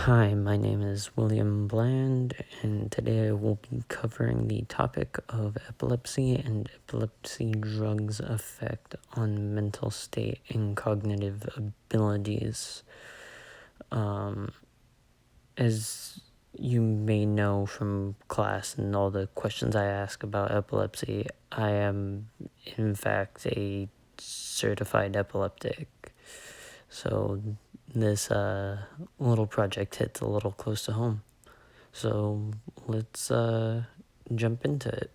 Hi, my name is William Bland, and today I will be covering the topic of epilepsy and epilepsy drugs' effect on mental state and cognitive abilities. As you may know from class and all the questions I ask about epilepsy, I am in fact a certified epileptic. So this little project hits a little close to home. So let's jump into it.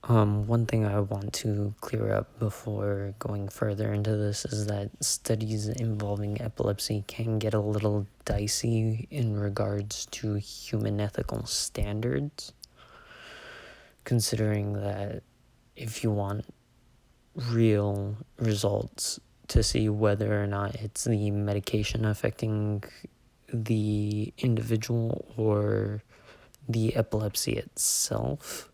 One thing I want to clear up before going further into this is that studies involving epilepsy can get a little dicey in regards to human ethical standards, considering that if you want real results to see whether or not it's the medication affecting the individual or the epilepsy itself,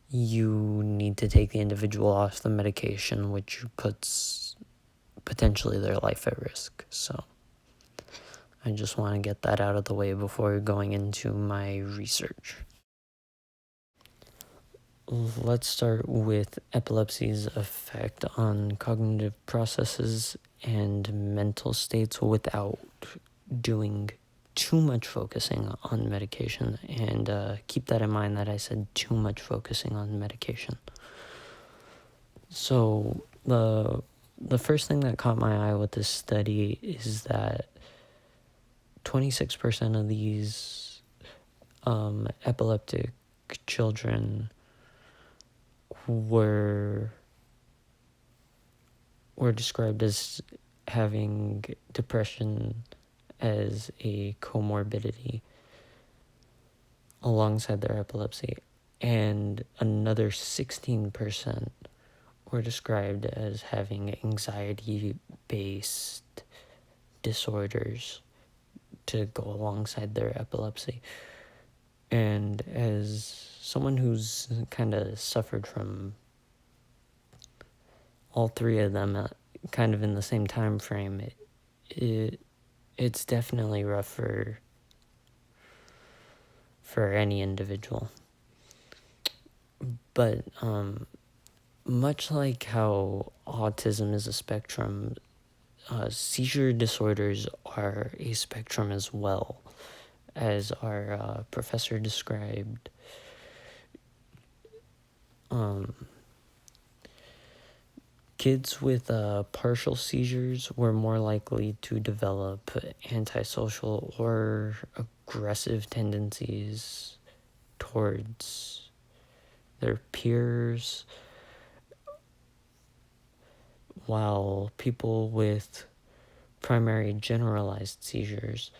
you need to take the individual off the medication, which puts potentially their life at risk. So I just want to get that out of the way before going into my research. Let's start with epilepsy's effect on cognitive processes and mental states without doing too much focusing on medication. And keep that in mind that I said too much focusing on medication. So the first thing that caught my eye with this study is that 26% of these epileptic children were described as having depression as a comorbidity alongside their epilepsy, and another 16% were described as having anxiety-based disorders to go alongside their epilepsy. And as someone who's kind of suffered from all three of them kind of in the same time frame, it's definitely rough for any individual. But much like how autism is a spectrum, seizure disorders are a spectrum as well, as our professor described. Kids with partial seizures were more likely to develop antisocial or aggressive tendencies towards their peers, while people with primary generalized seizures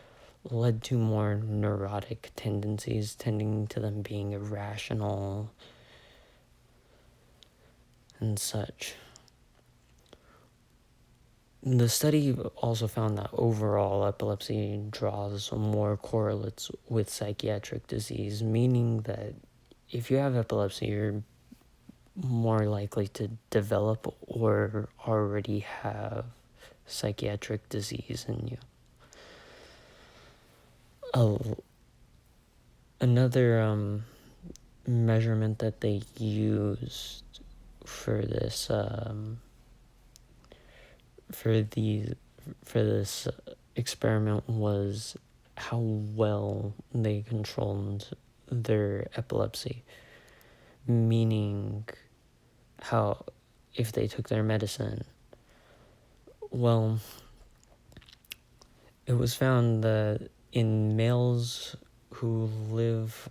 led to more neurotic tendencies, tending to them being irrational and such. The study also found that overall epilepsy draws more correlates with psychiatric disease, meaning that if you have epilepsy, you're more likely to develop or already have psychiatric disease in you. Another measurement that they used for this for this experiment was how well they controlled their epilepsy, meaning how if they took their medicine. Well, it was found that in males who live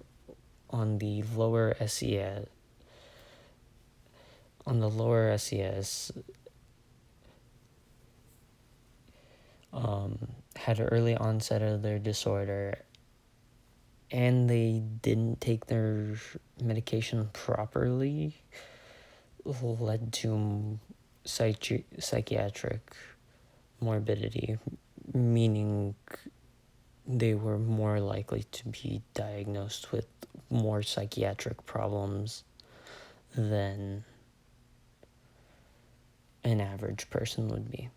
on the lower SES, had an early onset of their disorder, and they didn't take their medication properly, led to psychiatric morbidity, meaning they were more likely to be diagnosed with more psychiatric problems than an average person would be.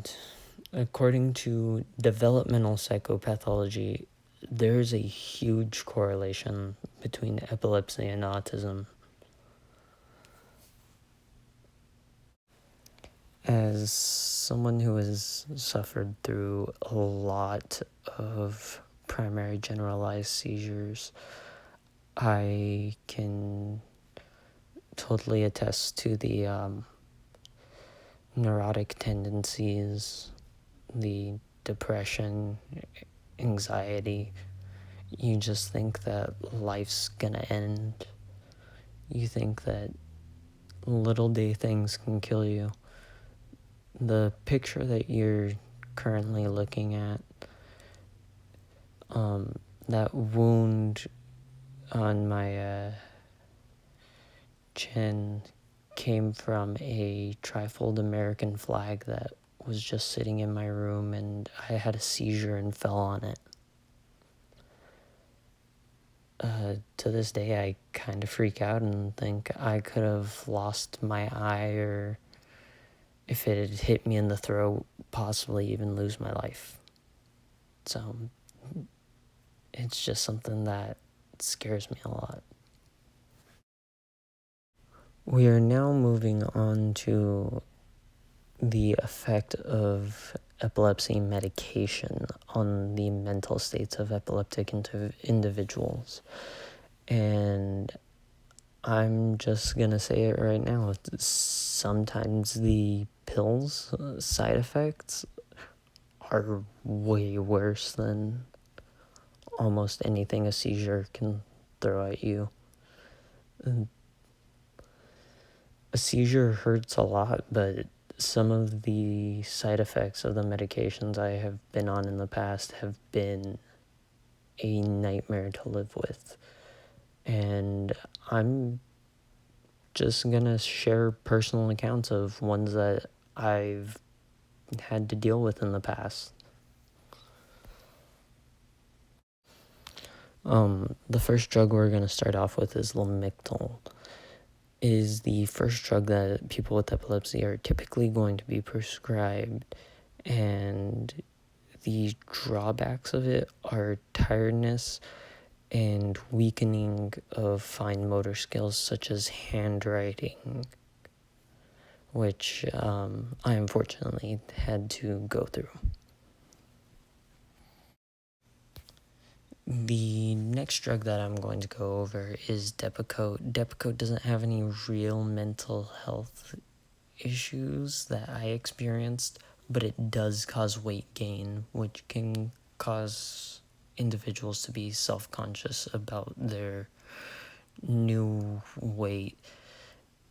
And according to developmental psychopathology, there's a huge correlation between epilepsy and autism. As someone who has suffered through a lot of primary generalized seizures, I can totally attest to the neurotic tendencies, the depression, anxiety. You just think that life's gonna end. You think that little day things can kill you. The picture that you're currently looking at, that wound on my chin came from a trifold American flag that was just sitting in my room, and I had a seizure and fell on it. To this day, I kind of freak out and think I could have lost my eye, or if it had hit me in the throat, possibly even lose my life. So it's just something that scares me a lot. We are now moving on to the effect of epilepsy medication on the mental states of epileptic individuals. And I'm just gonna say it right now. Sometimes the pills' side effects are way worse than almost anything a seizure can throw at you. A seizure hurts a lot, but some of the side effects of the medications I have been on in the past have been a nightmare to live with. And I'm just gonna share personal accounts of ones that I've had to deal with in the past. The first drug we're gonna start off with is Lamictal. It is the first drug that people with epilepsy are typically going to be prescribed, and the drawbacks of it are tiredness and weakening of fine motor skills such as handwriting, which I unfortunately had to go through. The next drug that I'm going to go over is Depakote. Depakote doesn't have any real mental health issues that I experienced, but it does cause weight gain, which can cause individuals to be self-conscious about their new weight.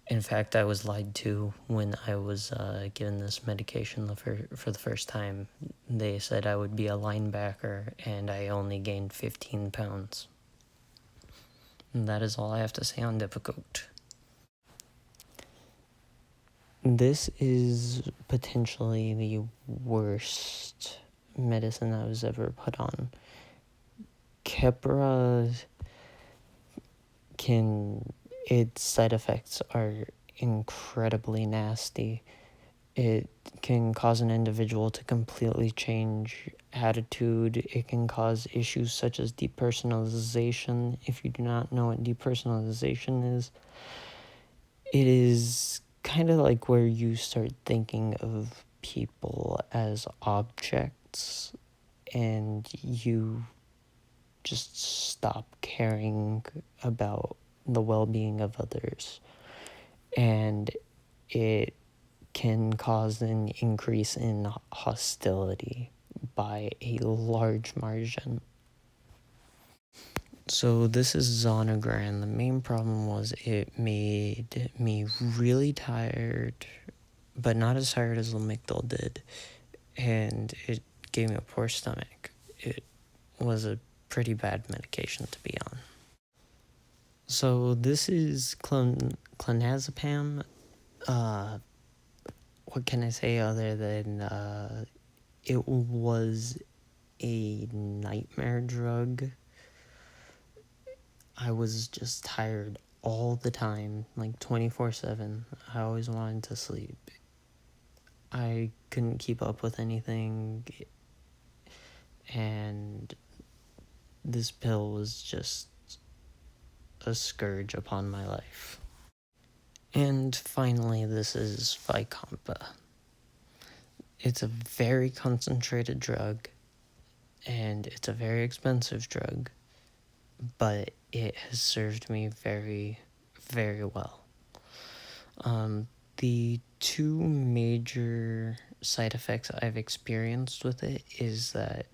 In fact, I was lied to when I was given this medication for the first time. They said I would be a linebacker, and I only gained 15 pounds. And that is all I have to say on Depakote. This is potentially the worst medicine I was ever put on. Keppra its side effects are incredibly nasty. It can cause an individual to completely change attitude. It can cause issues such as depersonalization. If you do not know what depersonalization is, it is kind of like where you start thinking of people as objects and you just stop caring about the well-being of others. And it can cause an increase in hostility by a large margin. So this is Zonegran. The main problem was it made me really tired, but not as tired as Lamictal did, and it gave me a poor stomach. It was a pretty bad medication to be on. So this is clonazepam. What can I say other than it was a nightmare drug. I was just tired all the time, like 24/7. I always wanted to sleep. I couldn't keep up with anything, and this pill was just a scourge upon my life. And finally, this is Vicompa. It's a very concentrated drug, and it's a very expensive drug, but it has served me very, very well. The two major side effects I've experienced with it is that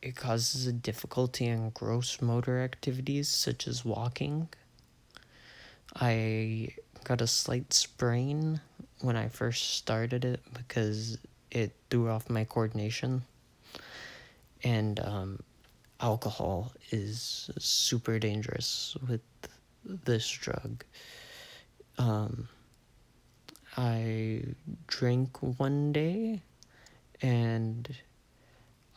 it causes a difficulty in gross motor activities such as walking. I got a slight sprain when I first started it because it threw off my coordination. And alcohol is super dangerous with this drug. I drank one day and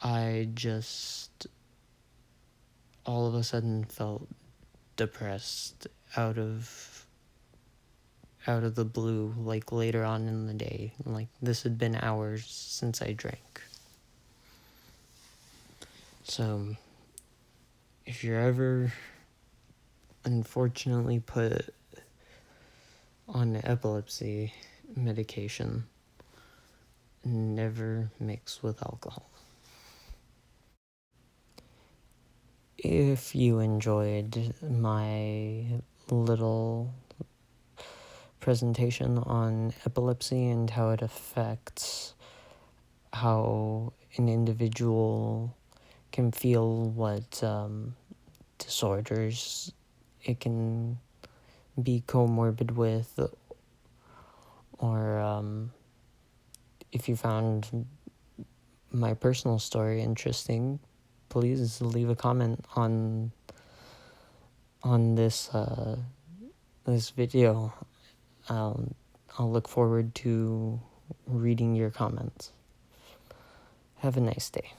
I just all of a sudden felt depressed out of the blue, like later on in the day. Like this had been hours since I drank. So if you're ever unfortunately put on epilepsy medication, never mix with alcohol. If you enjoyed my little presentation on epilepsy and how it affects how an individual can feel, what disorders it can be comorbid with, or if you found my personal story interesting, please leave a comment on this this video. I'll look forward to reading your comments. Have a nice day.